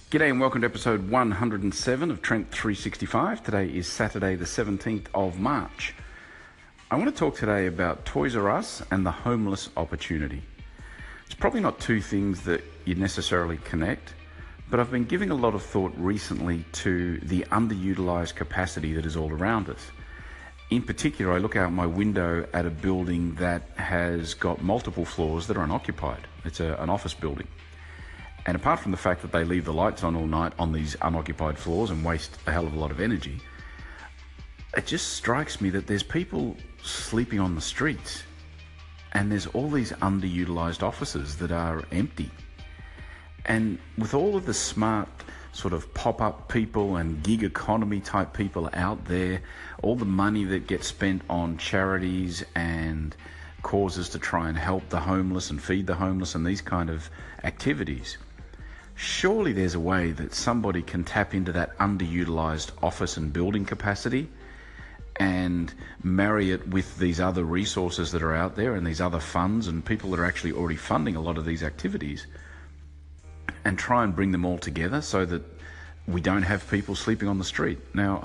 G'day and welcome to episode 107 of Trent365. Today is Saturday the 17th of March. I want to talk today about Toys R Us and the homeless opportunity. It's probably not two things that you necessarily connect, but I've been giving a lot of thought recently to the underutilised capacity that is all around us. In particular, I look out my window at a building that has got multiple floors that are unoccupied. It's an office building. And apart from the fact that they leave the lights on all night on these unoccupied floors and waste a hell of a lot of energy, it just strikes me that there's people sleeping on the streets and there's all these underutilised offices that are empty. And with all of the smart sort of pop-up people and gig economy type people out there, all the money that gets spent on charities and causes to try and help the homeless and feed the homeless and these kind of activities, surely there's a way that somebody can tap into that underutilised office and building capacity and marry it with these other resources that are out there and these other funds and people that are actually already funding a lot of these activities, and try and bring them all together so that we don't have people sleeping on the street. Now,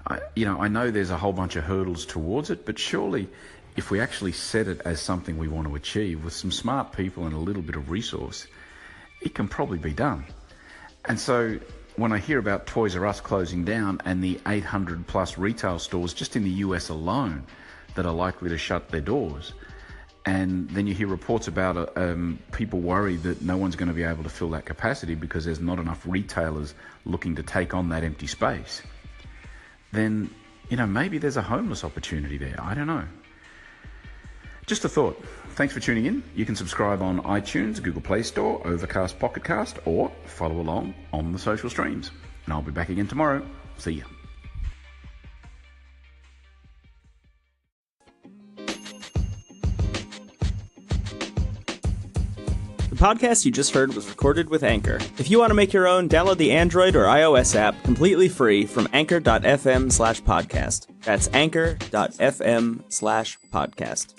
I know there's a whole bunch of hurdles towards it, but surely if we actually set it as something we want to achieve with some smart people and a little bit of resource, it can probably be done. And so when I hear about Toys R Us closing down and the 800 plus retail stores just in the US alone that are likely to shut their doors, and then you hear reports about people worried that no one's going to be able to fill that capacity because there's not enough retailers looking to take on that empty space, then maybe there's a homeless opportunity there. I don't know. Just a thought. Thanks for tuning in. You can subscribe on iTunes, Google Play Store, Overcast, Pocket Cast, or follow along on the social streams. And I'll be back again tomorrow. See ya. The podcast you just heard was recorded with Anchor. If you want to make your own, download the Android or iOS app completely free from anchor.fm/podcast. That's anchor.fm/podcast.